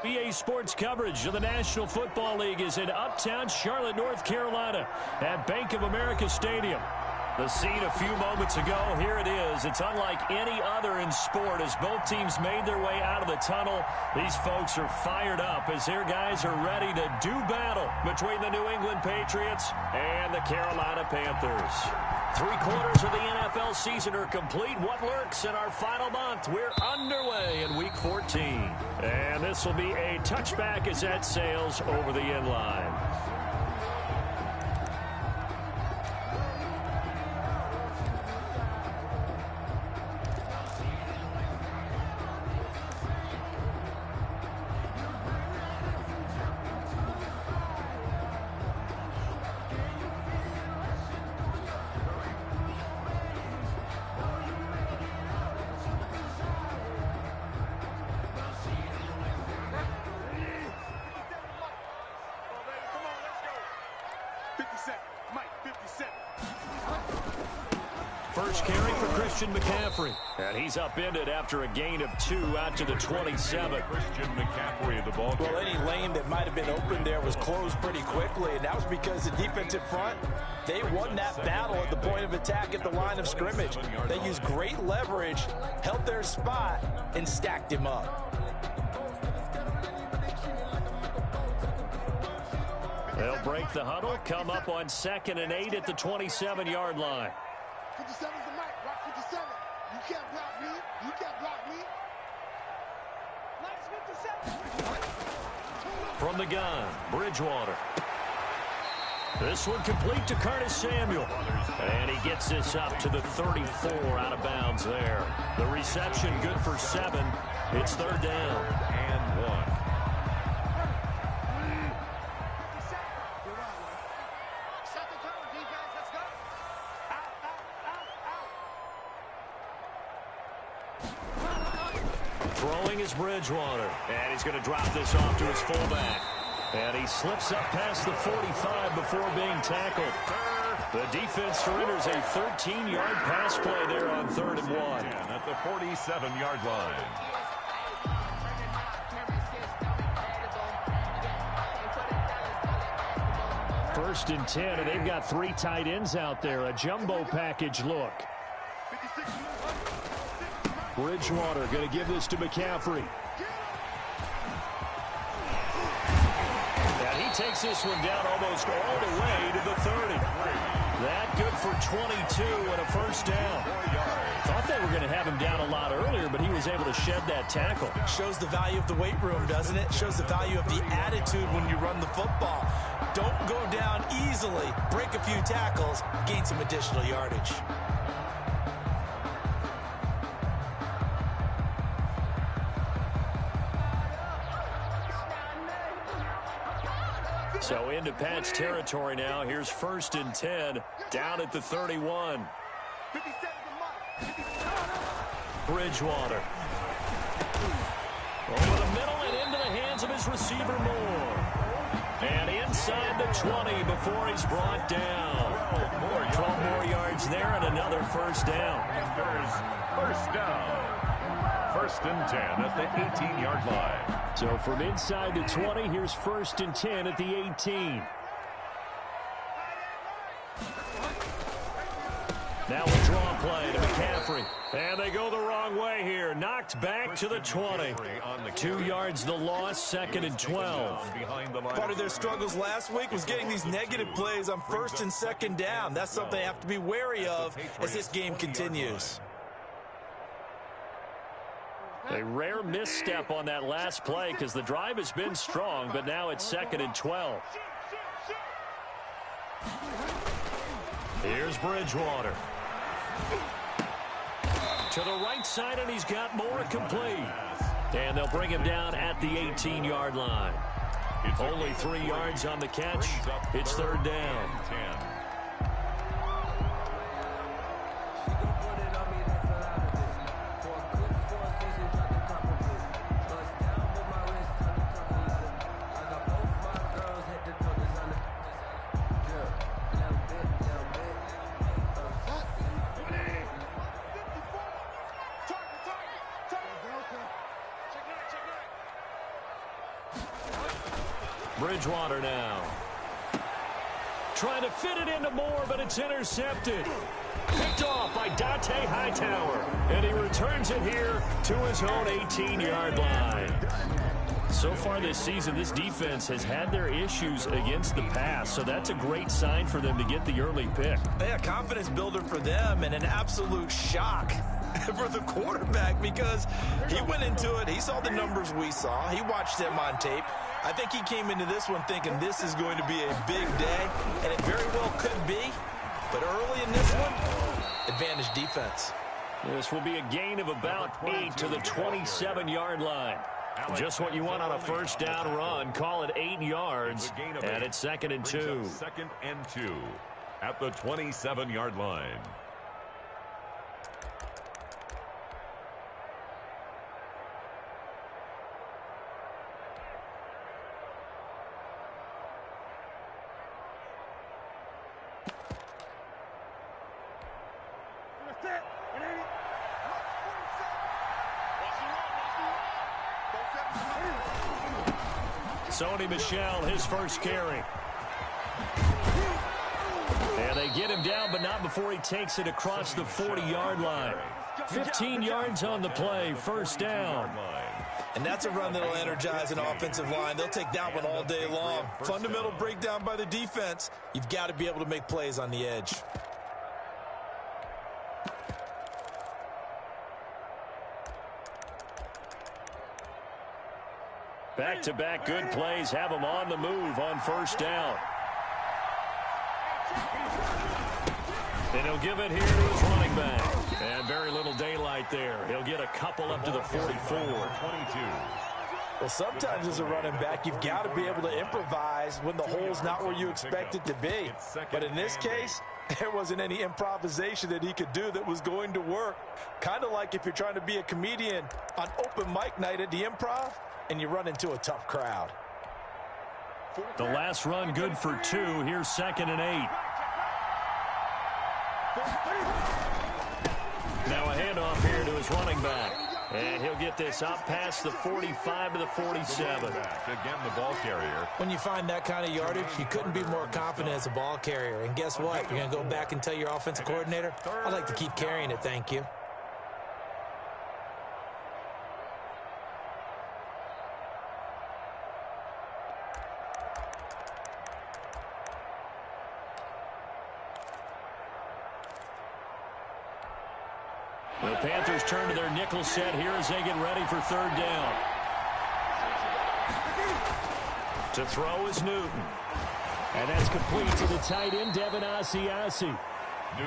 EA Sports coverage of the National Football League is in uptown Charlotte, North Carolina at Bank of America Stadium. The scene a few moments ago, here it is. It's unlike any other in sport as both teams made their way out of the tunnel. These folks are fired up as their guys are ready to do battle between the New England Patriots and the Carolina Panthers. 3/4 of the NFL season are complete. What lurks in our final month? We're underway in Week 14. And this will be a touchback as that sails over the end line. First carry for Christian McCaffrey. And he's upended after a gain of 2 out to the 27. Christian McCaffrey, the ball carrier. Well, any lane that might have been open there was closed pretty quickly, and that was because the defensive front, they won that battle at the point of attack at the line of scrimmage. They used great leverage, held their spot, and stacked him up. They'll break the huddle, come up on 2nd and 8 at the 27-yard line. 57 is the mic. Rock 57. You can't block me. You can't block me. Nice 57. From the gun, Bridgewater. This one complete to Curtis Samuel. And he gets this up to the 34 out of bounds there. The reception good for 7. It's 3rd down. And 1. Throwing is Bridgewater. And he's going to drop this off to his fullback. And he slips up past the 45 before being tackled. The defense surrenders a 13-yard pass play there on 3rd and 1. At the 47-yard line. First and 10, and they've got 3 tight ends out there. A jumbo package look. Bridgewater going to give this to McCaffrey. And he takes this one down almost all the way to the 30. That good for 22 and a first down. Thought they were going to have him down a lot earlier, but he was able to shed that tackle. Shows the value of the weight room, doesn't it? Shows the value of the attitude when you run the football. Don't go down easily. Break a few tackles, gain some additional yardage. So into Pat's territory now. Here's 1st and 10 down at the 31. Bridgewater. Over the middle and into the hands of his receiver Moore. And inside the 20 before he's brought down. 12 more yards there and another first down. First down. 1st and 10 at the 18-yard line. So from inside the 20, here's 1st and 10 at the 18. Now a draw play to McCaffrey. And they go the wrong way here. Knocked back to the 20. 2 yards the loss, 2nd and 12. Part of their struggles last week was getting these negative plays on 1st and 2nd down. That's something they have to be wary of as this game continues. A rare misstep on that last play because the drive has been strong, but now it's 2nd and 12. Here's Bridgewater. To the right side, and he's got Moore complete. And they'll bring him down at the 18-yard line. Only 3 yards on the catch. It's 3rd down. Bridgewater now. Trying to fit it into Moore, but it's intercepted. Picked off by Dante Hightower. And he returns it here to his own 18-yard line. So far this season, this defense has had their issues against the pass, so that's a great sign for them to get the early pick. Yeah, confidence builder for them and an absolute shock for the quarterback because he went into it. He saw the numbers we saw. He watched them on tape. I think he came into this one thinking this is going to be a big day, and it very well could be. But early in this one, advantage defense. This will be a gain of about 8 to the 27-yard line. Just what you want on a first down run. Call it 8 yards, and it's 2nd and 2. 2nd and 2 at the 27-yard line. Sony Michel, his first carry. And they get him down, but not before he takes it across the 40-yard line. 15 yards on the play, first down. And that's a run that'll energize an offensive line. They'll take that one all day long. Fundamental breakdown by the defense. You've got to be able to make plays on the edge. Back-to-back good plays have him on the move on first down. And he'll give it here to his running back. And very little daylight there. He'll get a couple up to the 44. 22. Well, sometimes as a running back, you've got to be able to improvise when the hole's not where you expect it to be. But in this case, there wasn't any improvisation that he could do that was going to work. Kind of like if you're trying to be a comedian on open mic night at the Improv, and you run into a tough crowd. The last run good for 2. Here's 2nd and 8. Now a handoff here to his running back. And he'll get this up past the 45 to the 47. Again, the ball carrier. When you find that kind of yardage, you couldn't be more confident as a ball carrier. And guess what? You're going to go back and tell your offensive coordinator, I'd like to keep carrying it, thank you. The Panthers turn to their nickel set here as they get ready for third down. To throw is Newton. And that's complete to the tight end, Devin Asiasi.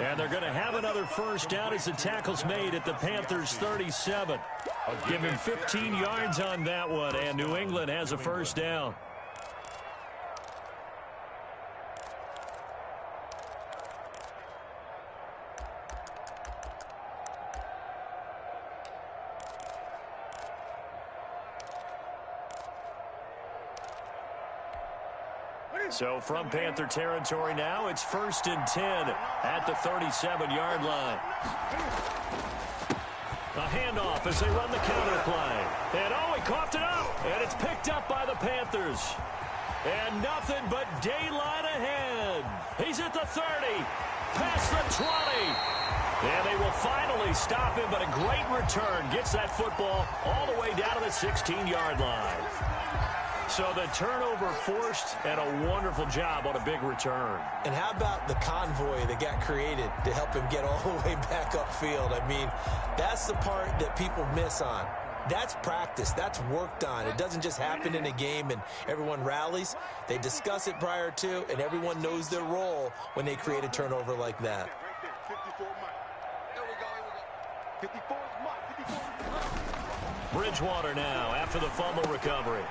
And they're going to have another first down as the tackle's made at the Panthers' 37. Give him 15 yards on that one, and New England has a first down. So from Panther territory now, it's 1st and 10 at the 37-yard line. A handoff as they run the counter play. And he coughed it up, and it's picked up by the Panthers. And nothing but daylight ahead. He's at the 30, past the 20. And they will finally stop him, but a great return gets that football all the way down to the 16-yard line. So the turnover forced, and a wonderful job on a big return. And how about the convoy that got created to help him get all the way back upfield? I mean, that's the part that people miss on. That's practice. That's worked on. It doesn't just happen in a game and everyone rallies. They discuss it prior to, and everyone knows their role when they create a turnover like that. 54 Mike. There we go. 54 Mike. Bridgewater now after the fumble recovery.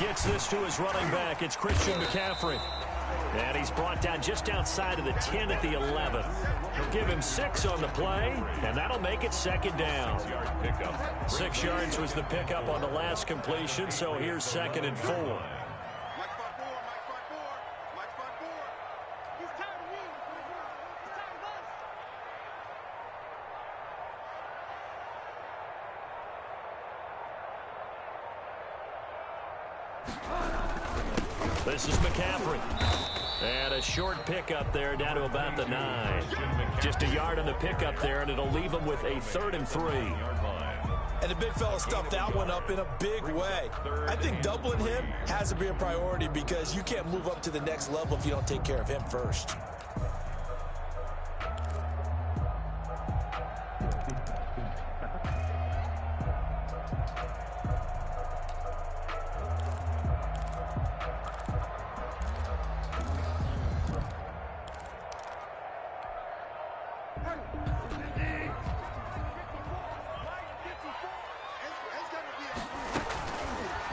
Gets this to his running back. It's Christian McCaffrey. And he's brought down just outside of the 10 at the 11. He'll give him 6 on the play, and that'll make it 2nd down. 6 yards was the pickup on the last completion, so here's 2nd and 4. This is McCaffrey. And a short pickup there down to about the 9. Just a yard on the pickup there, and it'll leave them with a 3rd and 3. And the big fella stuffed that one up in a big way. I think doubling him has to be a priority because you can't move up to the next level if you don't take care of him first.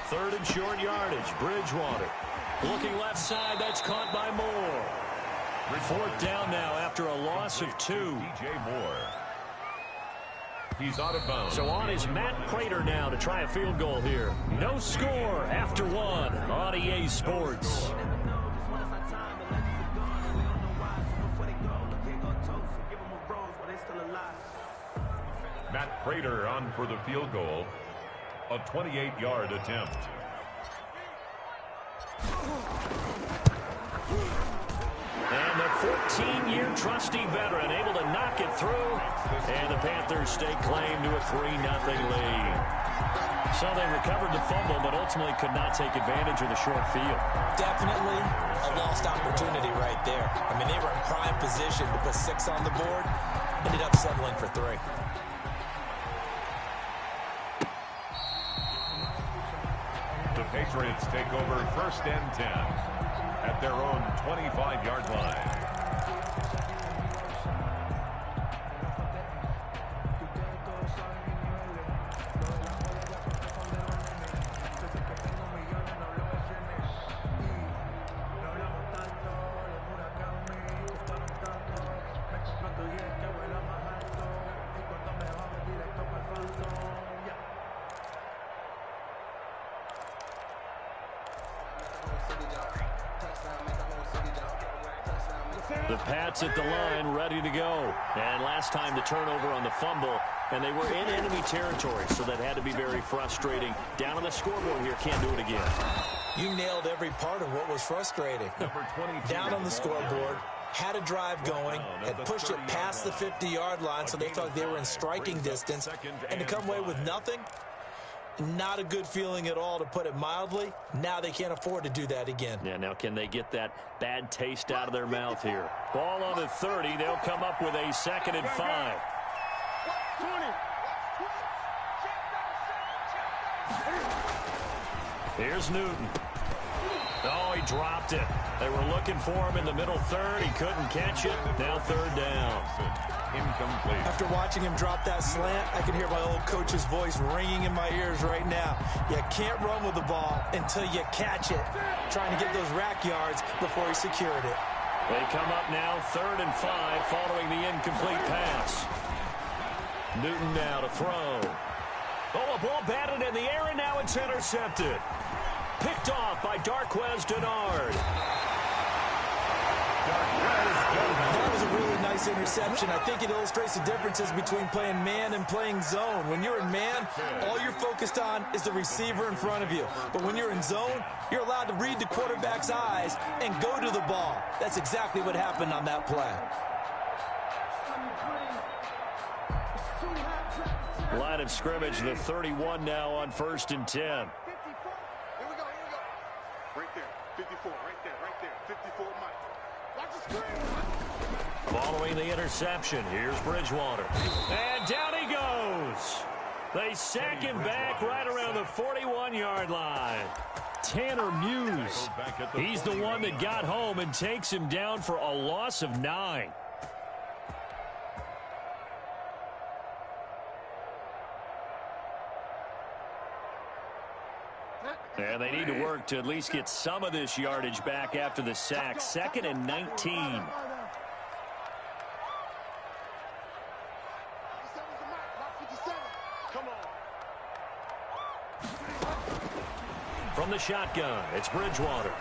Third and short yardage. Bridgewater. Looking left side. That's caught by Moore. 4th down now after a loss of 2. DJ Moore. He's out of bounds. So on is Matt Prater now to try a field goal here. No score after 1 on EA Sports. Matt Prater on for the field goal. A 28-yard attempt. And the 14-year trusty veteran able to knock it through. And the Panthers stake claim to a 3-0 lead. So they recovered the fumble, but ultimately could not take advantage of the short field. Definitely a lost opportunity right there. I mean, they were in prime position to put 6 on the board. Ended up settling for 3. The Patriots take over 1st and 10 at their own 25-yard line. The Pats at the line, ready to go. And last time the turnover on the fumble, and they were in enemy territory, so that had to be very frustrating. Down on the scoreboard here, can't do it again. You nailed every part of what was frustrating. Down on the scoreboard, had a drive going, had pushed it past the 50-yard line, so they felt they were in striking distance, and to come away with nothing, not a good feeling at all, to put it mildly. Now they can't afford to do that again. Yeah, now can they get that bad taste out of their mouth here? Ball on the 30. They'll come up with a 2nd and 5. Here's Newton. Oh, he dropped it. They were looking for him in the middle 3rd. He couldn't catch it. Now 3rd down. Incomplete. After watching him drop that slant, I can hear my old coach's voice ringing in my ears right now. You can't run with the ball until you catch it. Trying to get those rack yards before he secured it. They come up now 3rd and 5 following the incomplete pass. Newton now to throw. Oh, a ball batted in the air, and now it's intercepted. Picked off by Darquez Denard. That was a really nice interception. I think it illustrates the differences between playing man and playing zone. When you're in man, all you're focused on is the receiver in front of you. But when you're in zone, you're allowed to read the quarterback's eyes and go to the ball. That's exactly what happened on that play. Line of scrimmage, the 31 now on 1st and 10. Here we go. Right there. 54, right there. 54, Mike. Watch the screen. Following the interception, here's Bridgewater. And down he goes. They sack him back right around the 41-yard line. Tanner Muse. He's the one that got home and takes him down for a loss of 9. And they need to work to at least get some of this yardage back after the sack. 2nd and 19. From the shotgun, it's Bridgewater.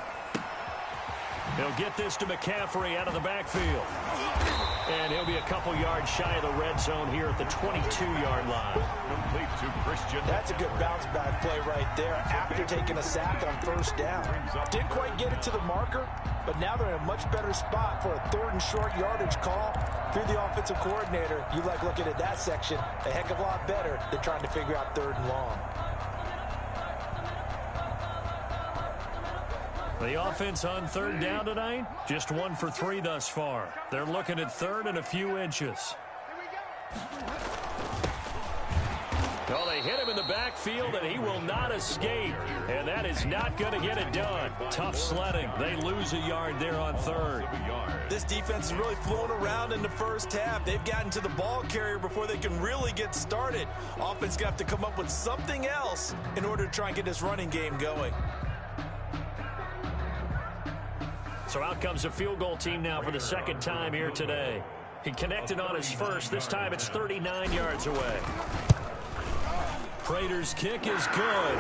He'll get this to McCaffrey out of the backfield. And he'll be a couple yards shy of the red zone here at the 22-yard line. Complete to Christian. That's a good bounce-back play right there after taking a sack on first down. Didn't quite get it to the marker, but now they're in a much better spot for a 3rd and short yardage call. Through the offensive coordinator, you like looking at that section a heck of a lot better than trying to figure out 3rd and long. The offense on 3rd down tonight, just 1 for 3 thus far. They're looking at 3rd and a few inches. Well, they hit him in the backfield, and he will not escape. And that is not going to get it done. Tough sledding. They lose a yard there on 3rd. This defense is really flown around in the first half. They've gotten to the ball carrier before they can really get started. Offense going to have to come up with something else in order to try and get this running game going. So out comes a field goal team now for the 2nd time here today. He connected on his first. This time it's 39 yards away. Prater's kick is good.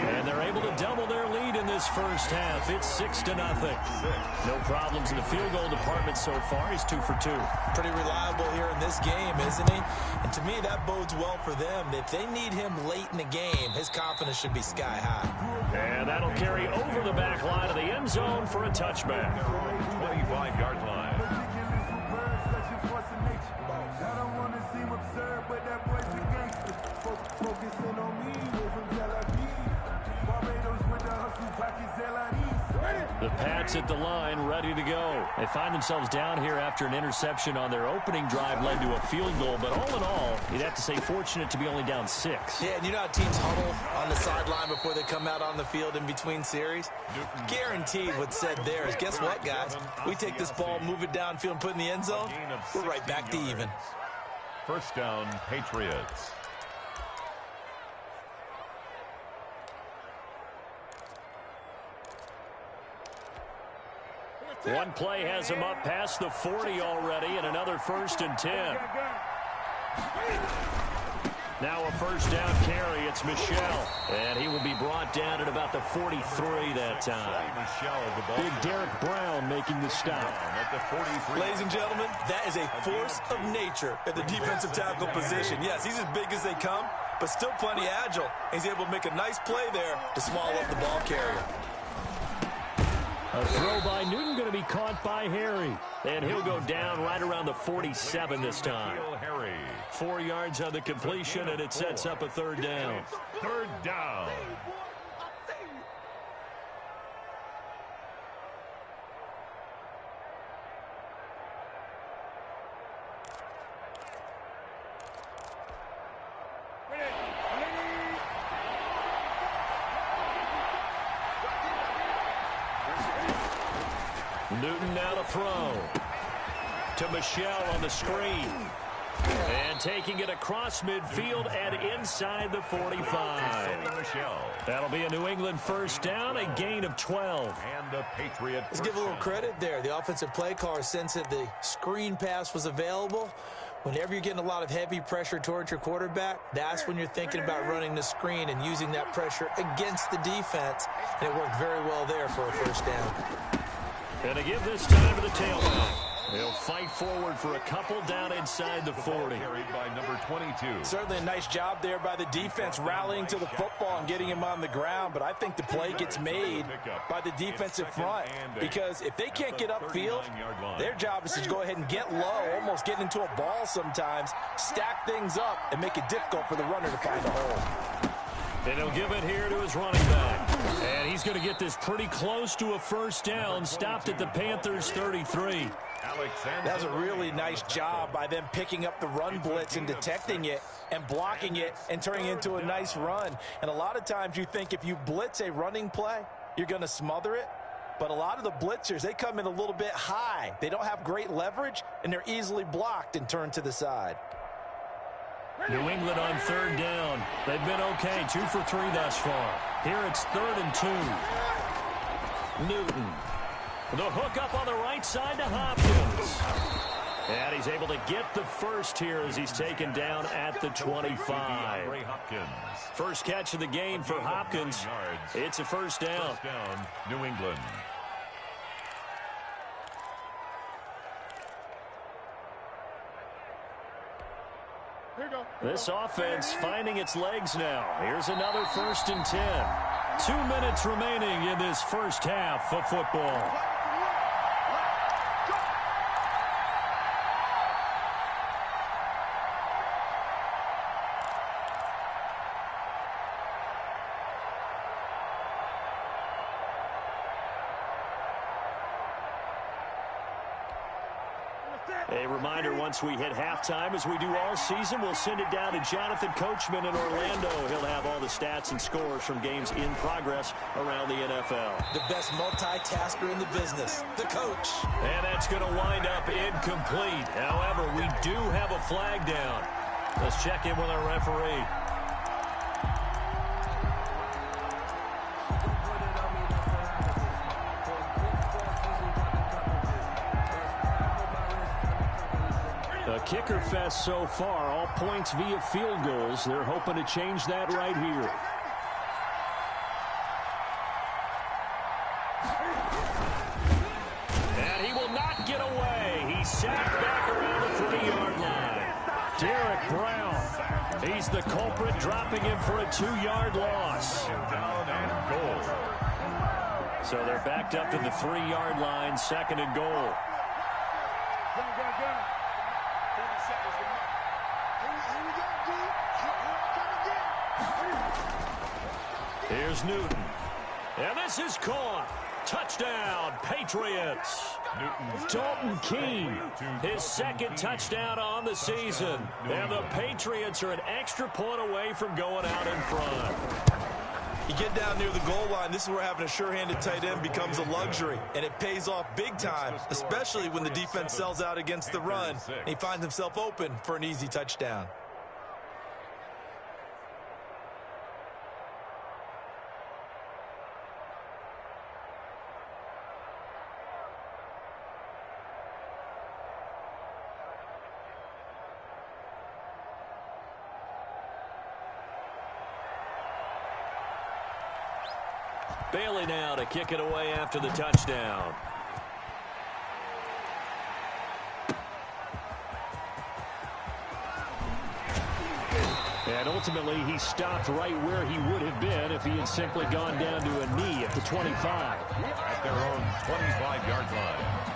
And they're able to double their lead in this first half. It's 6-0. No problems in the field goal department so far. He's 2 for 2. Pretty reliable here in this game, isn't he? And to me, that bodes well for them. If they need him late in the game, his confidence should be sky high. And that'll carry over the back line of the end zone for a touchback. 25-yard line. The Pats at the line, ready to go. They find themselves down here after an interception on their opening drive led to a field goal. But all in all, you'd have to say fortunate to be only down 6. Yeah, and you know how teams huddle on the sideline before they come out on the field in between series? Guaranteed what's said there is, guess what, guys? We take this ball, move it downfield, and put it in the end zone, we're right back to even. First down, Patriots. One play has him up past the 40 already, and another 1st and 10. Now a first down carry. It's Michel, and he will be brought down at about the 43 that time. Big Derek Brown making the stop. Ladies and gentlemen, that is a force of nature at the defensive tackle position. Yes, he's as big as they come, but still plenty agile. He's able to make a nice play there to swallow up the ball carrier. A throw by Newton going to be caught by Harry. And he'll go down right around the 47 this time. 4 yards on the completion, and it sets up a 3rd down. 3rd down. Newton now to throw. To Michel on the screen. And taking it across midfield and inside the 45. That'll be a New England first down, a gain of 12. And a Patriot. Let's give a little credit there. The offensive play caller sensed that the screen pass was available. Whenever you're getting a lot of heavy pressure towards your quarterback, that's when you're thinking about running the screen and using that pressure against the defense. And it worked very well there for a first down. And to give this time to the tailback. He'll fight forward for a couple down inside the 40. Carried by number 22. Certainly a nice job there by the defense rallying to the football and getting him on the ground, but I think the play gets made by the defensive front because if they can't get upfield, their job is to go ahead and get low, almost get into a ball sometimes, stack things up, and make it difficult for the runner to find a hole. And he'll give it here to his running back. And he's going to get this pretty close to a first down, stopped at the Panthers' 33. That was a really nice job by them picking up the run blitz and detecting it and blocking it and turning it into a nice run. And a lot of times you think if you blitz a running play, you're going to smother it. But a lot of the blitzers, they come in a little bit high. They don't have great leverage, and they're easily blocked and turned to the side. New England on 3rd down. They've been okay, 2 for 3 thus far. Here it's 3rd and 2. Newton. The hook up on the right side to Hopkins. And he's able to get the first here as he's taken down at the 25. First catch of the game for Hopkins. It's a first down. New England. This offense finding its legs now. Here's another 1st and 10. 2 minutes remaining in this first half of football. A reminder, once we hit halftime, as we do all season, we'll send it down to Jonathan Coachman in Orlando. He'll have all the stats and scores from games in progress around the NFL. The best multitasker in the business, the coach. And that's going to wind up incomplete. However, we do have a flag down. Let's check in with our referee. A kicker fest so far, all points via field goals. They're hoping to change that right here. And he will not get away. He's sacked back around the 3-yard line. Derek Brown, he's the culprit, dropping him for a 2-yard loss. Down and goal. So they're backed up to the 3-yard line, 2nd and goal. Here's Newton. And this is caught. Touchdown, Patriots. Dalton Keene, his 2nd touchdown on the season. And the Patriots are an extra point away from going out in front. You get down near the goal line, this is where having a sure-handed tight end becomes a luxury, and it pays off big time, especially when the defense sells out against the run, and he finds himself open for an easy touchdown. Bailey now to kick it away after the touchdown. And ultimately, he stopped right where he would have been if he had simply gone down to a knee at the 25. At their own 25-yard line.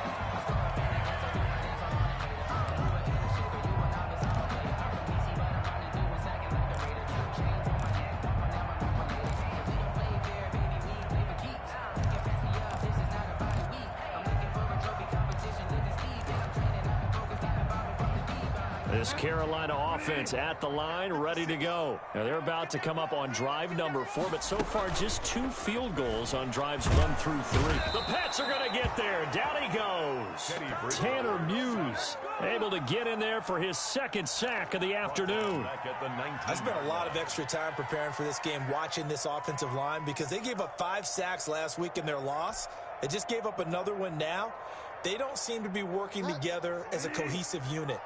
This Carolina offense at the line, ready to go. Now they're about to come up on drive number 4, but so far just 2 field goals on drives 1 through 3. The Pats are going to get there. Down he goes. Tanner Muse able to get in there for his 2nd sack of the afternoon. I spent a lot of extra time preparing for this game, watching this offensive line, because they gave up 5 sacks last week in their loss. They just gave up another one now. They don't seem to be working together as a cohesive unit.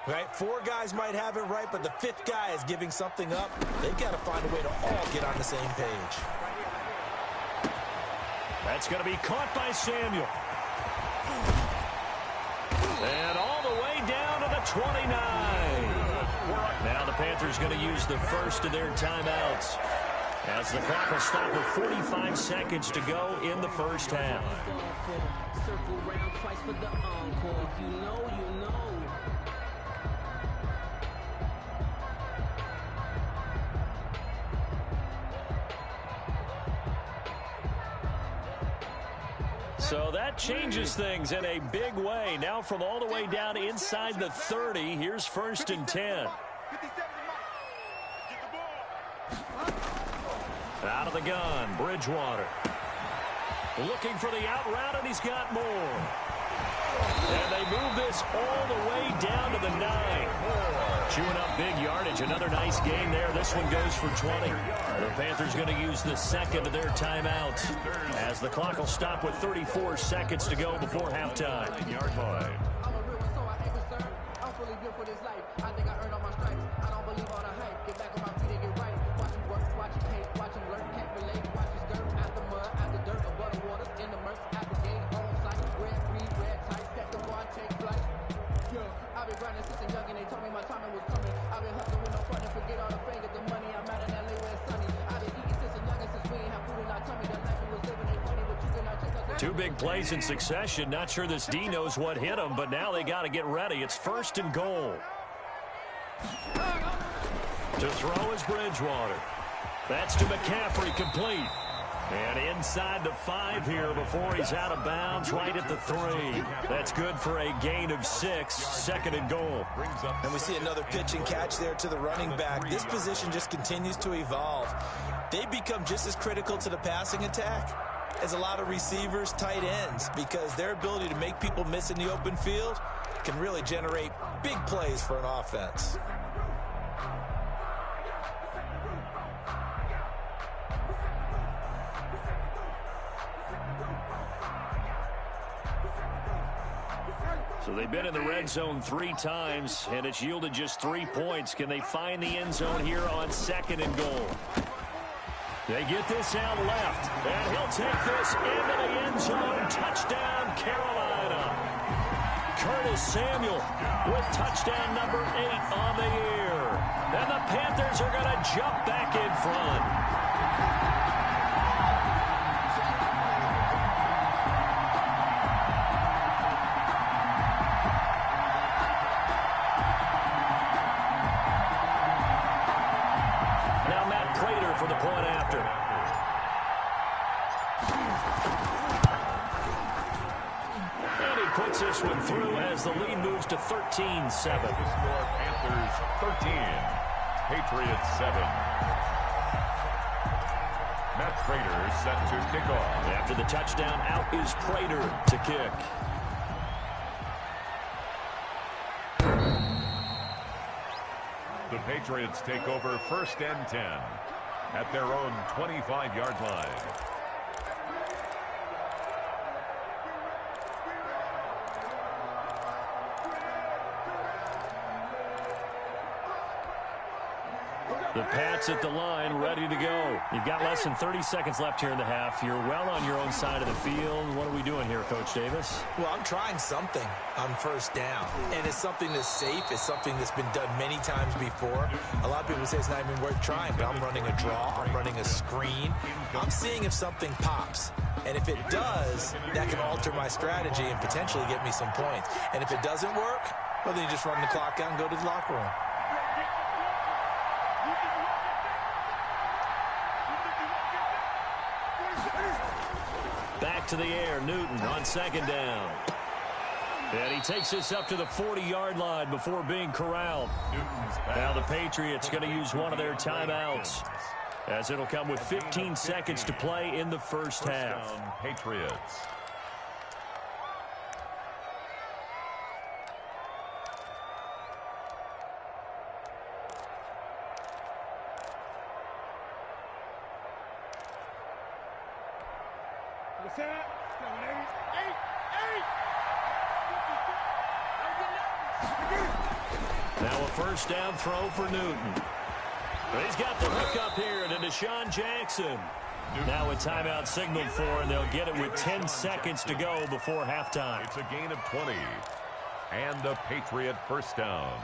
Right, 4 guys might have it right, but the 5th guy is giving something up. They've got to find a way to all get on the same page. That's going to be caught by Samuel. And all the way down to the 29. Now the Panthers going to use the first of their timeouts, as the clock will stop with 45 seconds to go in the first half. Circle round twice for the encore. If you know, you know. So that changes things in a big way. Now from all the way down inside the 30, here's 1st and 10. Out of the gun, Bridgewater. Looking for the out route, and he's got more. And they move this all the way down to the 9. Chewing up big yardage. Another nice gain there. This one goes for 20. The Panthers going to use the 2nd of their timeouts, as the clock will stop with 34 seconds to go before halftime. 9-yard line. I'm a real one, so I ain't concerned. I'm fully built for this life. I think I earned all my stripes. I don't believe all the hype. Get back on my feet and get right. Watch him work, watch him hate, watch him learn, can't relate. Watch him skirt out the mud, out the dirt, above the waters, in the mercy, out the gate, on sight. Red, green, red, tight, set the bar, take flight. Yeah, I've been grinding since a young and they told me my timing was coming. I've been hustling with no front and forget all the fame, get the money. I'm out in LA where it's sunny. I've been eating since a young and since we ain't have food in our tummy. The life we was living ain't funny, but you cannot check out. Two big plays in succession. Not sure this D knows what hit him, but now they got to get ready. It's 1st and goal. To throw is Bridgewater. That's to McCaffrey, complete. And inside the 5 here before he's out of bounds, right at the 3. That's good for a gain of 6, 2nd and goal. And we see another pitch and catch there to the running back. This position just continues to evolve. They become just as critical to the passing attack as a lot of receivers, tight ends, because their ability to make people miss in the open field can really generate big plays for an offense. So they've been in the red zone 3 times, and it's yielded just 3 points. Can they find the end zone here on 2nd and goal? They get this out left, and he'll take this into the end zone. Touchdown, Carolina. Curtis Samuel with touchdown number 8 on the year. And the Panthers are going to jump back in front. For the point after. And he puts this one through as the lead moves to 13-7. Score Panthers 13, Patriots 7. Matt Prater set to kick off. After the touchdown, out is Prater to kick. The Patriots take over 1st and 10. At their own 25-yard line. The Pats at the line, ready to go. You've got less than 30 seconds left here in the half. You're well on your own side of the field. What are we doing here, Coach Davis? Well, I'm trying something on 1st down. And it's something that's safe. It's something that's been done many times before. A lot of people say it's not even worth trying, but I'm running a draw. I'm running a screen. I'm seeing if something pops. And if it does, that can alter my strategy and potentially get me some points. And if it doesn't work, well, then you just run the clock out and go to the locker room. Back to the air, Newton on 2nd down. And he takes this up to the 40-yard line before being corralled. Now the Patriots going to use one of their timeouts, as it'll come with 15 seconds to play in the first half. Patriots. Now a 1st down throw for Newton. He's got the hook up here to Deshaun Jackson. Now a timeout signaled for, and they'll get it with 10 seconds to go before halftime. It's a gain of 20. And a Patriot 1st down.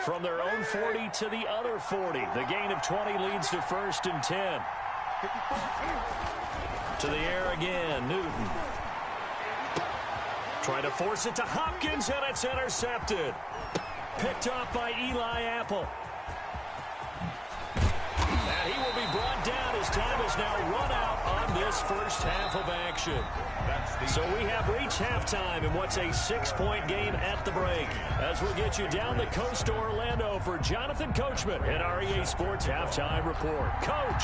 From their own 40 to the other 40. The gain of 20 leads to 1st and 10. To the air again, Newton. Trying to force it to Hopkins, and it's intercepted. Picked off by Eli Apple. And he will be brought down as time is now run out on this first half of action. So we have reached halftime in what's a 6-point game at the break. As we'll get you down the coast to Orlando for Jonathan Coachman and our EA Sports Halftime Report. Coach!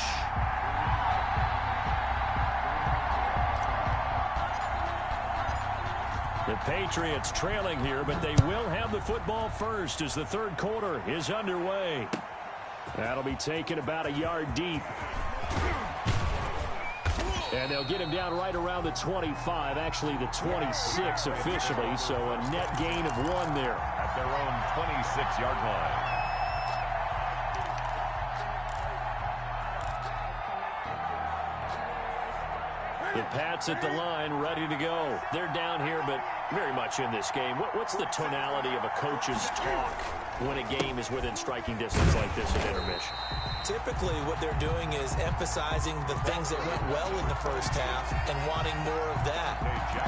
The Patriots trailing here, but they will have the football first as the 3rd quarter is underway. That'll be taken about a yard deep. And they'll get him down right around the 25, actually the 26 officially, so a net gain of 1 there. At their own 26-yard line. The Pats at the line, ready to go. They're down here, but very much in this game. What's the tonality of a coach's talk when a game is within striking distance like this in intermission? Typically, what they're doing is emphasizing the things that went well in the first half and wanting more of that.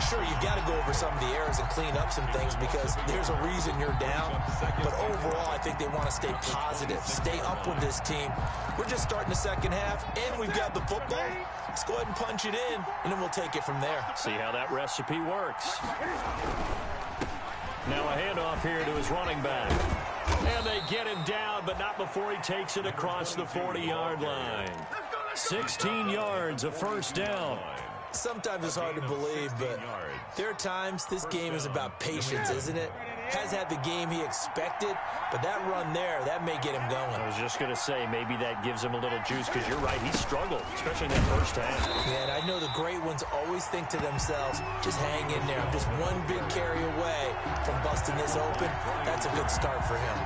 Sure, you've got to go over some of the errors and clean up some things because there's a reason you're down. But overall, I think they want to stay positive, stay up with this team. We're just starting the second half, and we've got the football. Let's go ahead and punch it in, and then we'll take it from there. See how that recipe works. Now a handoff here to his running back. And they get him down, but not before he takes it across the 40-yard line. 16 yards, a first down. Sometimes it's hard to believe, but there are times this game is about patience, isn't it? Has had the game he expected, but that run there, that may get him going. I was just going to say, maybe that gives him a little juice, because you're right, he struggled, especially in that first half. Yeah, and I know the great ones always think to themselves, just hang in there. I'm just one big carry away from busting this open. That's a good start for him.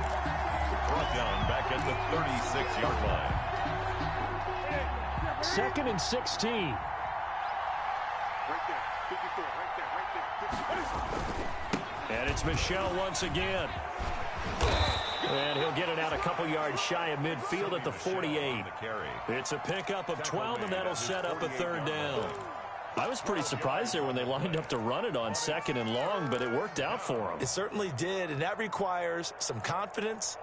Brought down back at the 36-yard line. 2nd and 16. Right there. 54. Right there. Right there. 54. And it's Michel once again. And he'll get it out a couple yards shy of midfield at the 48. It's a pickup of 12, and that'll set up a third down. I was pretty surprised there when they lined up to run it on 2nd and long, but it worked out for them. It certainly did, and that requires some confidence,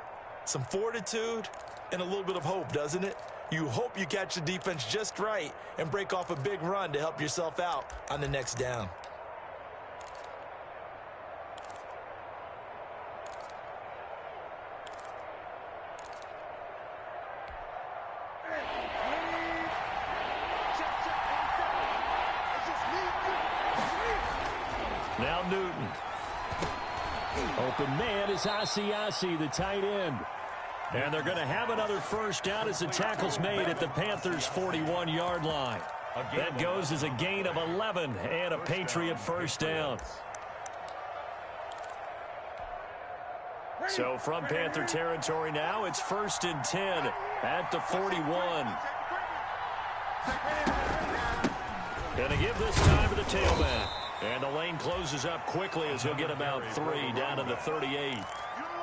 some fortitude, and a little bit of hope, doesn't it? You hope you catch the defense just right and break off a big run to help yourself out on the next down. Now Newton. Open man is Asiasi, the tight end. And they're going to have another first down as the tackle's made at the Panthers' 41-yard line. That goes as a gain of 11 and a Patriot first down. So from Panther territory now, it's 1st and 10 at the 41. Going to give this time to the tailback. And the lane closes up quickly as he'll get about 3 down to the 38.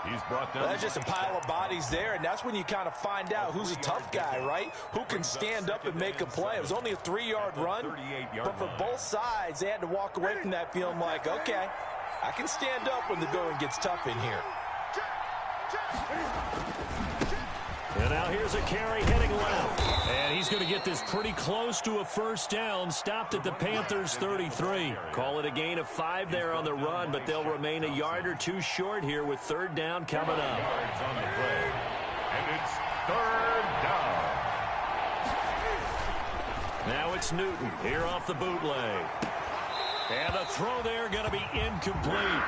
He's brought down. Well, that's just a pile of bodies there, and that's when you kind of find out who's a tough guy, right? Who can stand up and make a play. It was only a 3-yard run, but for both sides, they had to walk away from that feeling like, okay, I can stand up when the going gets tough in here. And now here's a carry heading left. And he's going to get this pretty close to a first down. Stopped at the Panthers' 33. Call it a gain of 5 there on the run, but they'll remain a yard or 2 short here with third down coming up. On the play. And it's third down. Now it's Newton here off the bootleg. And the throw there going to be incomplete.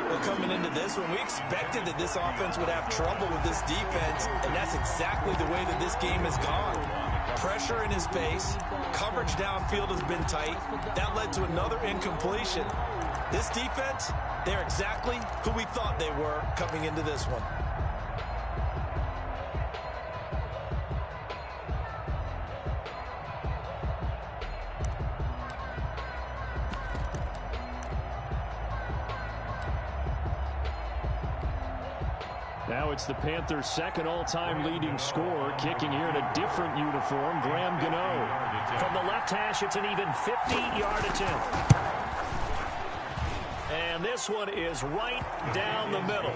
Well, coming into this one, we expected that this offense would have trouble with this defense, and that's exactly the way that this game has gone. Pressure in his face, coverage downfield has been tight. That led to another incompletion. This defense, they're exactly who we thought they were coming into this one. Now it's the Panthers' second all-time leading scorer, kicking here in a different uniform, Graham Gano. From the left hash, it's an even 50-yard attempt. And this one is right down the middle.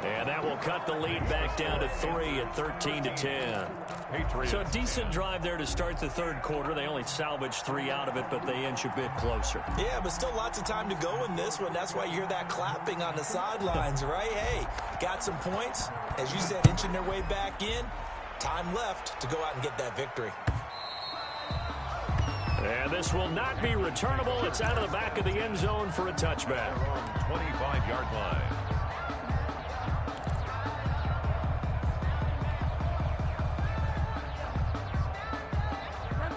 And that will cut the lead back down to 3 at 13-10. So a decent drive there to start the third quarter. They only salvaged 3 out of it, but they inch a bit closer. Yeah, but still lots of time to go in this one. That's why you hear that clapping on the sidelines, right? Hey, got some points. As you said, inching their way back in. Time left to go out and get that victory. And this will not be returnable. It's out of the back of the end zone for a touchback. 25-yard line.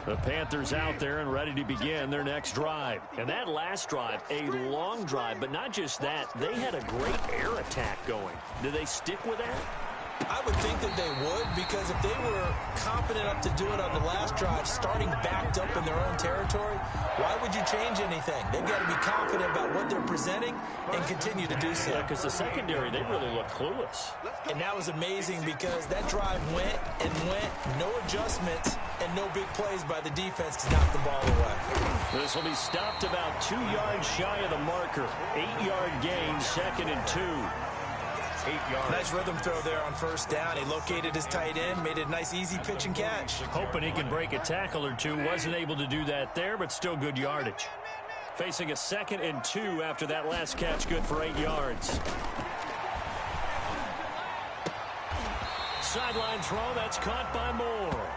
The Panthers out there and ready to begin their next drive. And that last drive, a long drive, but not just that. They had a great air attack going. Do they stick with that? I would think that they would, because if they were confident enough to do it on the last drive, starting backed up in their own territory, why would you change anything? They've got to be confident about what they're presenting and continue to do so. Yeah, because the secondary, they really look clueless. And that was amazing because that drive went and went, no adjustments, and no big plays by the defense to knock the ball away. This will be stopped about 2 yards shy of the marker. 8-yard gain, 2nd and 2. 8 yards. Nice rhythm throw there on first down. He located his tight end, made it a nice, easy pitch and catch. Hoping he can break a tackle or two. Wasn't able to do that there, but still good yardage. Facing a 2nd and 2 after that last catch, good for 8 yards. Sideline throw, that's caught by Moore.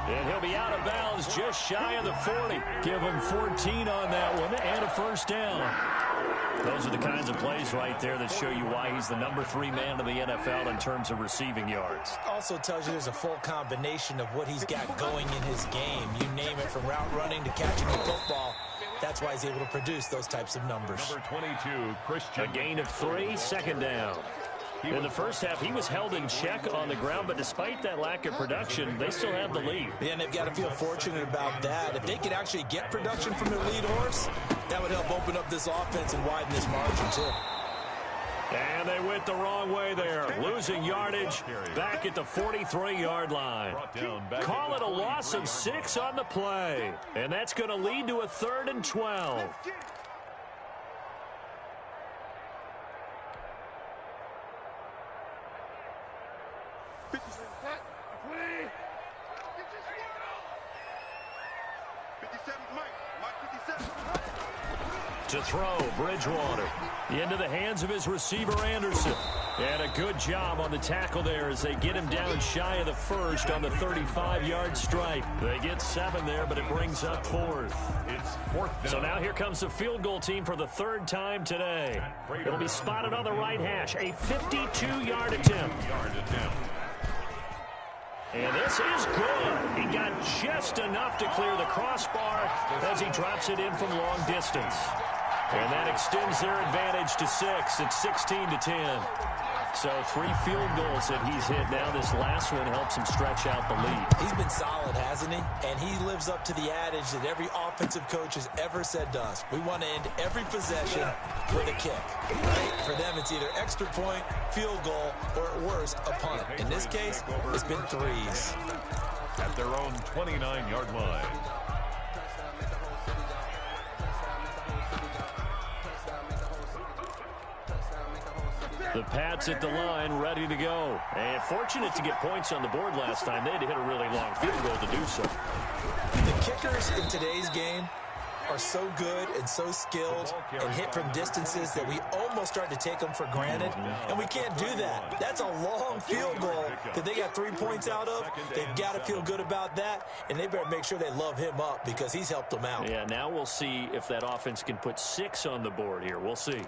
And he'll be out of bounds just shy of the 40. Give him 14 on that one and a first down. Those are the kinds of plays right there that show you why he's the number 3 man in the NFL in terms of receiving yards. Also tells you there's a full combination of what he's got going in his game. You name it, from route running to catching the football. That's why he's able to produce those types of numbers. Number 22, Christian. A gain of 3, 2nd down. In the first half, he was held in check on the ground, but despite that lack of production, they still have the lead. And they've got to feel fortunate about that. If they could actually get production from their lead horse, that would help open up this offense and widen this margin, too. And they went the wrong way there, losing yardage back at the 43-yard line. Call it a loss of 6 on the play, and that's going to lead to a 3rd and 12. To throw, Bridgewater into the hands of his receiver, Anderson. And a good job on the tackle there as they get him down shy of the 1st on the 35-yard stripe. They get 7 there, but it brings up 4th. It's 4th down. So now here comes the field goal team for the 3rd time today. It'll be spotted on the right hash, a 52-yard attempt. And this is good. He got just enough to clear the crossbar as he drops it in from long distance. And that extends their advantage to 6. It's 16-10. So 3 field goals that he's hit now. This last one helps him stretch out the lead. He's been solid, hasn't he? And he lives up to the adage that every offensive coach has ever said to us. We want to end every possession with a kick. Right? For them, it's either extra point, field goal, or at worst, a punt. In this case, it's been 3s. At their own 29-yard line. The Pats at the line, ready to go. And fortunate to get points on the board last time. They had to hit a really long field goal to do so. The kickers in today's game are so good and so skilled and hit from distances that we almost start to take them for granted. And we can't do that. That's a long field goal that they got 3 points out of. They've got to feel good about that, and they better make sure they love him up because he's helped them out. Yeah, now we'll see if that offense can put 6 on the board here. We'll see.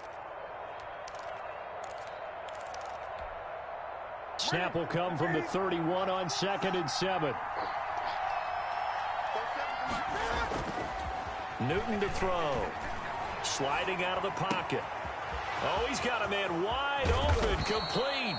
Snap will come from the 31 on 2nd and 7. Newton to throw. Sliding out of the pocket. Oh, he's got a man wide open, complete.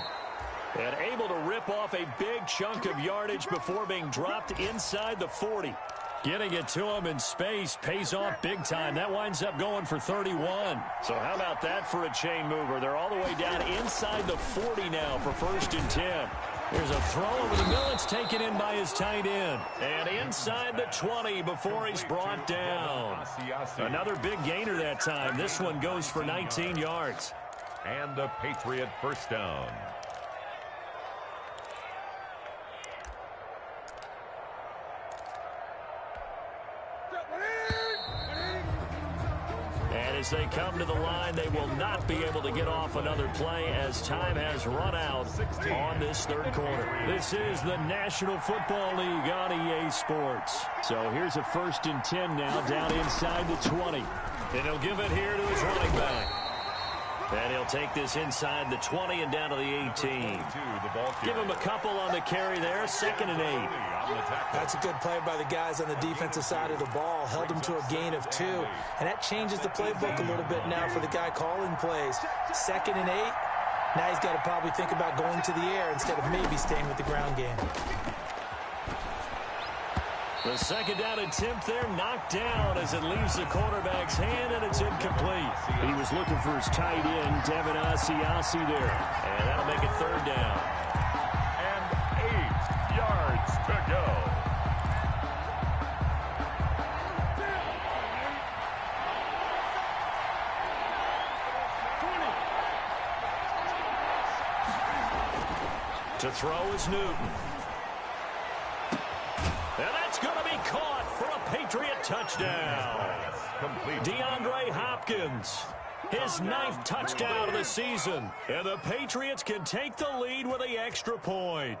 And able to rip off a big chunk of yardage before being dropped inside the 40. Getting it to him in space pays off big time. That winds up going for 31. So how about that for a chain mover? They're all the way down inside the 40 now for 1st and 10. There's a throw over the middle. It's taken in by his tight end. And inside the 20 before he's brought down. Another big gainer that time. This one goes for 19 yards. And a Patriot first down. As they come to the line, they will not be able to get off another play as time has run out on this 3rd quarter. This is the National Football League on EA Sports. So here's a 1st and 10 now down inside the 20. And he'll give it here to his running back. And he'll take this inside the 20 and down to the 18. Give him a couple on the carry there, 2nd and 8. That's a good play by the guys on the defensive side of the ball. Held him to a gain of 2. And that changes the playbook a little bit now for the guy calling plays. 2nd and 8. Now he's got to probably think about going to the air instead of maybe staying with the ground game. The second down attempt there knocked down as it leaves the quarterback's hand, and it's incomplete. He was looking for his tight end, Devin Asiasi there. And that'll make it third down. And 8 yards to go. To throw is Newton. And that's going to be caught for a Patriot touchdown. DeAndre Hopkins, his 9th touchdown of the season. And the Patriots can take the lead with the extra point.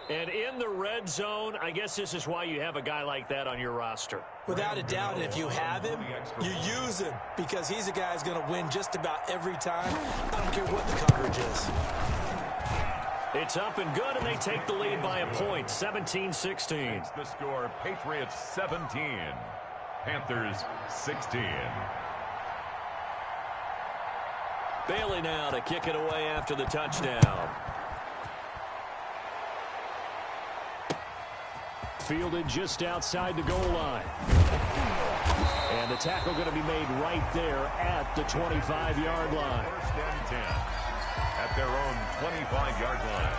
And in the red zone, I guess this is why you have a guy like that on your roster. Without a doubt, and if you have him, you use him because he's a guy who's going to win just about every time. I don't care what the coverage is. It's up and good, and they take the lead by a point, 17-16. It's the score, Patriots 17, Panthers 16. Bailey now to kick it away after the touchdown. Fielded just outside the goal line. And the tackle going to be made right there at the 25-yard line. First and 10 at their own 25-yard line.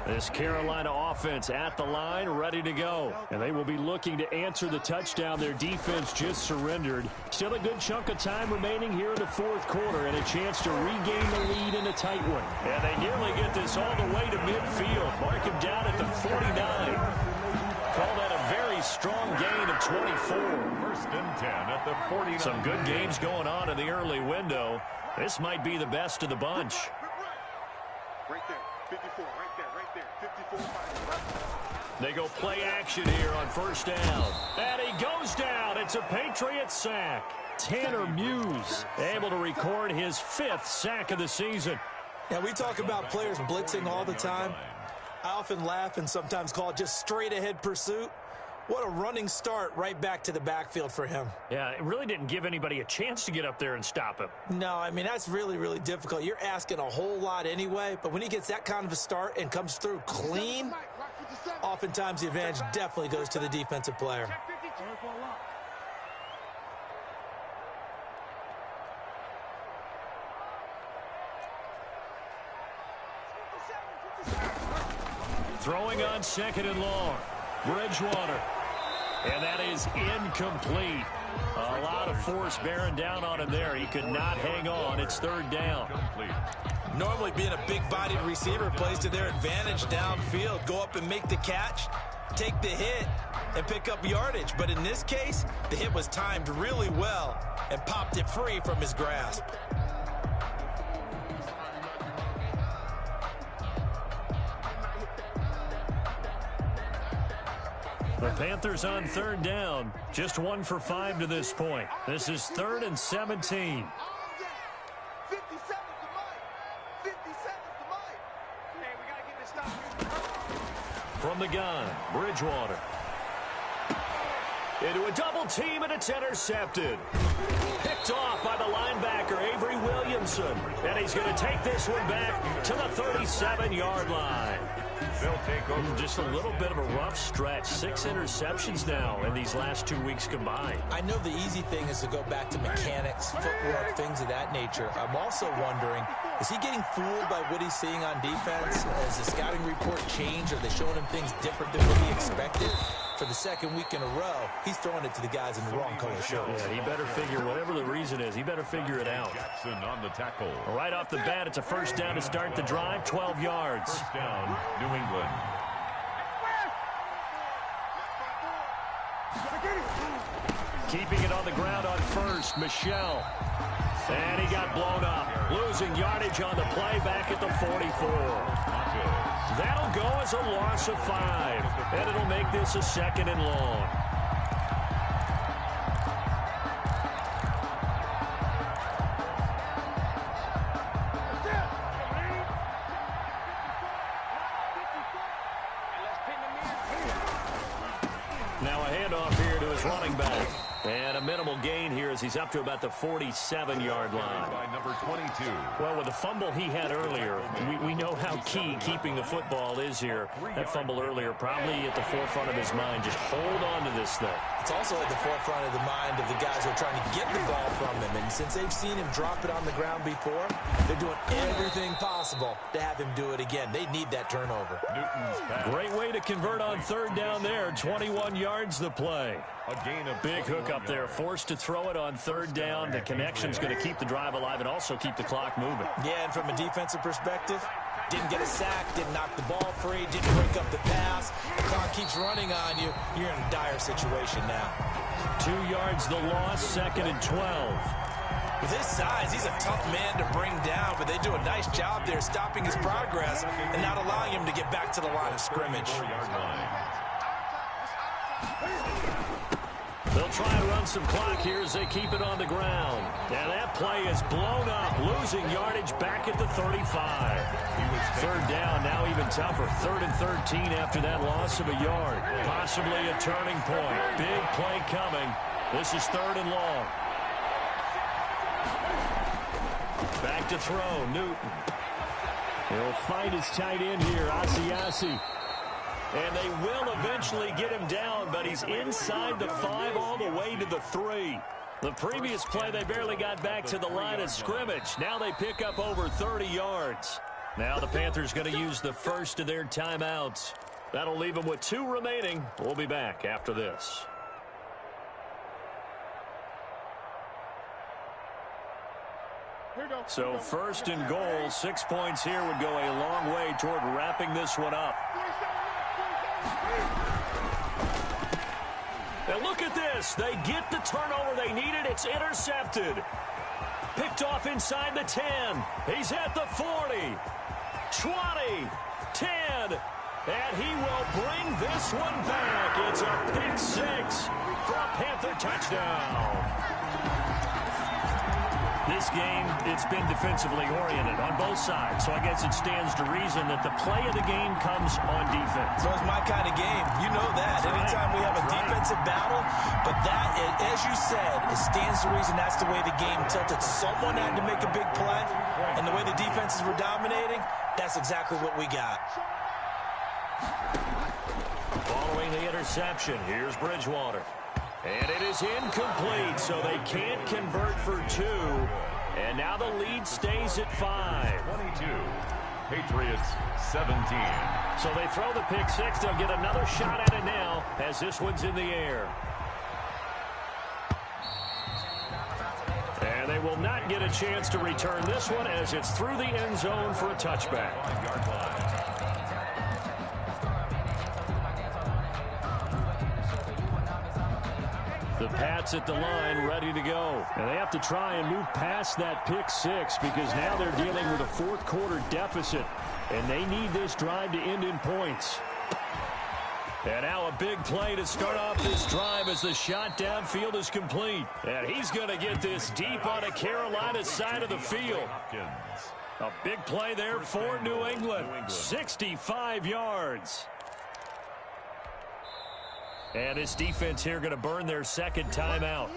This Carolina offense at the line, ready to go. And they will be looking to answer the touchdown their defense just surrendered. Still a good chunk of time remaining here in the fourth quarter and a chance to regain the lead in a tight one. And they nearly get this all the way to midfield. Mark him down at the 49. Call that a very strong gain of 24. First and 10 at the 49. Some good games going on in the early window. This might be the best of the bunch. Right there, 54, right there, 54. They go play action here on first down. And he goes down. It's a Patriot sack. Tanner Muse able to record his 5th sack of the season. Now, we talk about players blitzing all the time. I often laugh and sometimes call it just straight-ahead pursuit. What a running start right back to the backfield for him. Yeah, it really didn't give anybody a chance to get up there and stop him. No, I mean, that's really, really difficult. You're asking a whole lot anyway, but when he gets that kind of a start and comes through clean, oftentimes the advantage definitely goes to the defensive player. Throwing on second and long. Bridgewater. And that is incomplete. A lot of force bearing down on him there. He could not hang on. It's third down. Normally being a big-bodied receiver plays to their advantage downfield. Go up and make the catch, take the hit, and pick up yardage. But in this case, the hit was timed really well and popped it free from his grasp. The Panthers on third down. Just 1 for 5 to this point. This is 3rd and 17. From the gun, Bridgewater. Into a double team, and it's intercepted. Picked off by the linebacker, Avery Williamson. And he's going to take this one back to the 37-yard line. They'll take over. Just a little bit of a rough stretch. 6 interceptions now in these last 2 weeks combined. I know the easy thing is to go back to mechanics, footwork, things of that nature. I'm also wondering, is he getting fooled by what he's seeing on defense? Has the scouting report changed? Are they showing him things different than what he expected? For the second week in a row, he's throwing it to the guys in the wrong color shirts. Yeah, he better figure, whatever the reason is, he better figure it out. Jackson on the tackle. Right off the bat, it's a first down to start the drive, 12 yards. First down, New England. Keeping it on the ground on first, Michelle. And he got blown up. Losing yardage on the play back at the 44. That'll go as a loss of 5. And it'll make this a 2nd and long. Now a handoff here to his running back. And a minimal gain here as he's up to about the 47-yard line. By number 22. Well, with the fumble he had earlier, we know how key keeping the football is here. That fumble earlier probably at the forefront of his mind. Just hold on to this thing. It's also at the forefront of the mind of the guys who are trying to get the ball from him. And since they've seen him drop it on the ground before, they're doing everything possible to have him do it again. They need that turnover. Newton's pass. Great way to convert on third down there. 21 yards the play. A gain of Big hook up there. Forced to throw it on third down. The connection's going to keep the drive alive and also keep the clock moving. Yeah, and from a defensive perspective, didn't get a sack, didn't knock the ball free, didn't break up the pass. The clock keeps running on you. You're in a dire situation now. 2 yards the loss, 2nd and 12. With his size, he's a tough man to bring down, but they do a nice job there stopping his progress and not allowing him to get back to the line of scrimmage. They'll try and run some clock here as they keep it on the ground. And that play is blown up, losing yardage back at the 35. Third down, now even tougher. 3rd and 13 after that loss of a yard. Possibly a turning point. Big play coming. This is 3rd and long. Back to throw, Newton. He'll find his tight end here, Asiasi. And they will eventually get him down, but he's inside the 5 all the way to the 3. The previous play, they barely got back to the line of scrimmage. Now they pick up over 30 yards. Now the Panthers going to use the first of their timeouts. That'll leave them with 2 remaining. We'll be back after this. So 1st and goal, 6 points here would go a long way toward wrapping this one up. And look at this. They get the turnover they needed. It's intercepted. Picked off inside the 10. He's at the 40. 20. 10. And he will bring this one back. It's a pick 6 for a Panther touchdown. This game, it's been defensively oriented on both sides, so I guess it stands to reason that the play of the game comes on defense. So it's my kind of game. You know that. Anytime we have a defensive battle, but that, as you said, it stands to reason that's the way the game tilted. Someone had to make a big play, and the way the defenses were dominating, that's exactly what we got. Following the interception, here's Bridgewater. And it is incomplete, so they can't convert for 2. And now the lead stays at 5. 22. Patriots 17. So they throw the pick 6. They'll get another shot at it now as this one's in the air. And they will not get a chance to return this one as it's through the end zone for a touchback. 5-yard line. The Pats at the line, ready to go. And they have to try and move past that pick 6 because now they're dealing with a 4th quarter deficit. And they need this drive to end in points. And now a big play to start off this drive as the shot downfield is complete. And he's going to get this deep on a Carolina side of the field. A big play there for New England. 65 yards. And this defense here going to burn their 2nd timeout.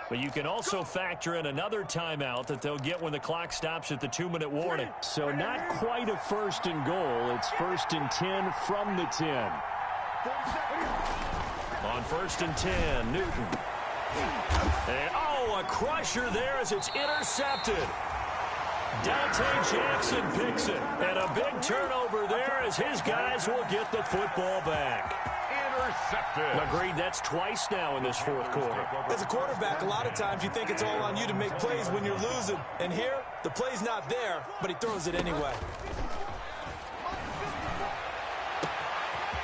But you can also factor in another timeout that they'll get when the clock stops at the 2-minute warning. So not quite a 1st and goal. It's 1st and 10 from the 10. On 1st and 10, Newton. And, a crusher there as it's intercepted. Dante Jackson picks it. And a big turnover there as his guys will get the football back. Intercepted. Agreed, that's twice now in this 4th quarter. As a quarterback, a lot of times you think it's all on you to make plays when you're losing. And here, the play's not there, but he throws it anyway.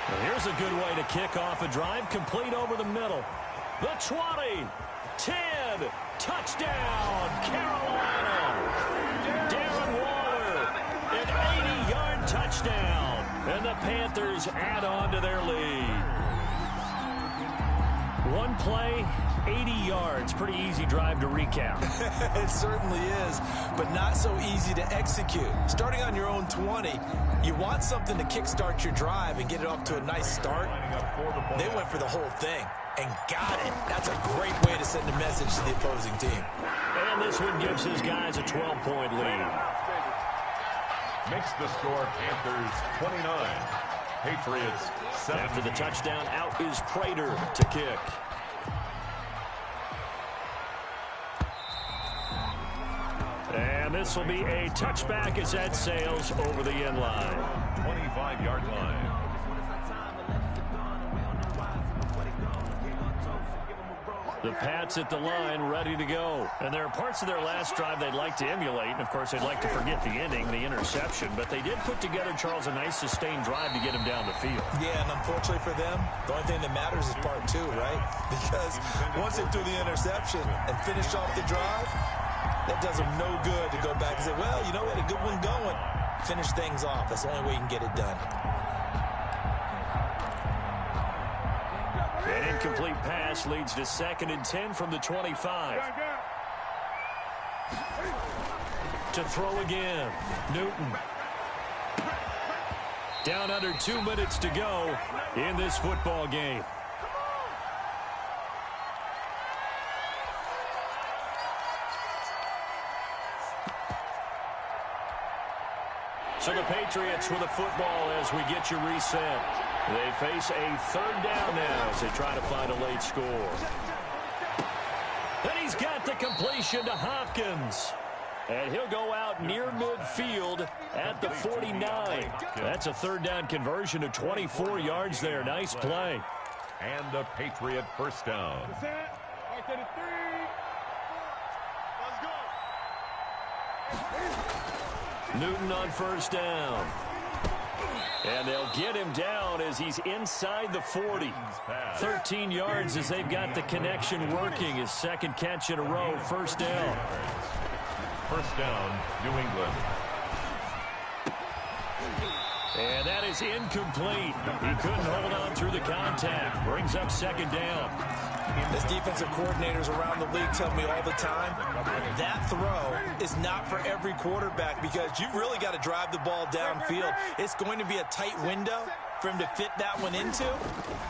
And here's a good way to kick off a drive, complete over the middle. The 20, 10, touchdown, Carolina. Darren Waller, an 80-yard touchdown. And the Panthers add on to their lead. One play, 80 yards. Pretty easy drive to recap. It certainly is, but not so easy to execute. Starting on your own 20, you want something to kickstart your drive and get it off to a nice start. They went for the whole thing and got it. That's a great way to send a message to the opposing team. And this one gives his guys a 12-point lead. Makes the score Panthers 29. Patriots 7. After the touchdown, out is Prater to kick. And this will be a touchback as that sails over the end line. 25-yard line. The Pats at the line, ready to go. And there are parts of their last drive they'd like to emulate. And, of course, they'd like to forget the ending, the interception. But they did put together, Charles, a nice sustained drive to get him down the field. Yeah, and unfortunately for them, the only thing that matters is part 2, right? Because once they threw the interception and finished off the drive, that does them no good to go back and say, well, you know, we had a good one going. Finish things off. That's the only way you can get it done. An incomplete pass leads to 2nd and 10 from the 25. To throw again, Newton. Down under 2 minutes to go in this football game. So the Patriots with a football as we get you reset. They face a 3rd down now as they try to find a late score. And he's got the completion to Hopkins. And he'll go out near midfield at the 49. That's a 3rd down conversion of 24 yards there. Nice play. And a Patriot first down. Newton on 1st down. And they'll get him down as he's inside the 40. 13 yards as they've got the connection working. His 2nd catch in a row, 1st down. First down, New England. And that is incomplete. He couldn't hold on through the contact. Brings up 2nd down. As defensive coordinators around the league tell me all the time, that throw is not for every quarterback because you've really got to drive the ball downfield. It's going to be a tight window for him to fit that one into.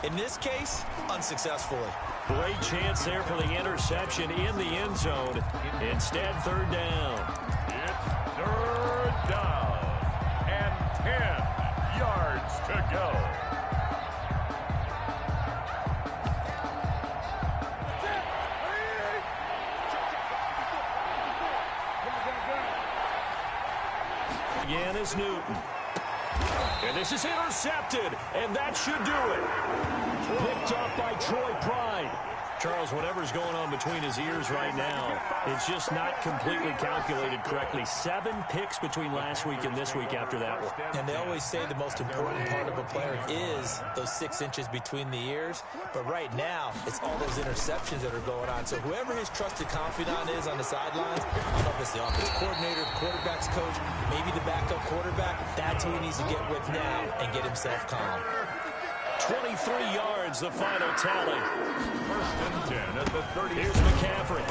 In this case, unsuccessfully. Great chance there for the interception in the end zone. Instead, 3rd down. It's 3rd down and 10 yards to go. Again is Newton. And this is intercepted, and that should do it. Picked off by Troy Pride. Charles, whatever's going on between his ears right now, it's just not completely calculated correctly. 7 picks between last week and this week after that one. And they always say the most important part of a player is those 6 inches between the ears. But right now, it's all those interceptions that are going on. So whoever his trusted confidant is on the sidelines, I don't know if it's the offensive coordinator, the quarterback's coach, maybe the backup quarterback, that's who he needs to get with now and get himself calm. 23 yards, the final tally. 1st and 10 at the 30. Here's McCaffrey.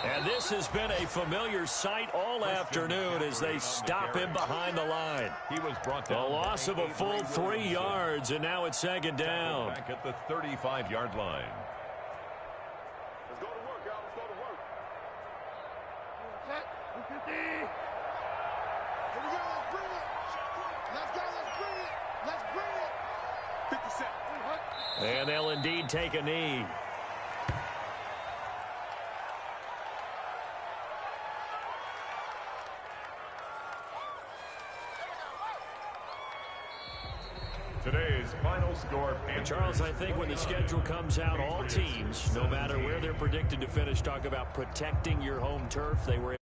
And this has been a familiar sight all afternoon as they stop him behind the line. He was brought A down. loss of a full 3 yards, and now it's 2nd down. Back at the 35-yard line. Let's go to work, y'all. Let's go to work. Here we go. Let's bring it. Let's go. Let's bring it. Let's bring it. 50 Cent. And they'll indeed take a knee. Today's final score. Charles, I think when the schedule comes out, all teams, no matter where they're predicted to finish, talk about protecting your home turf. They were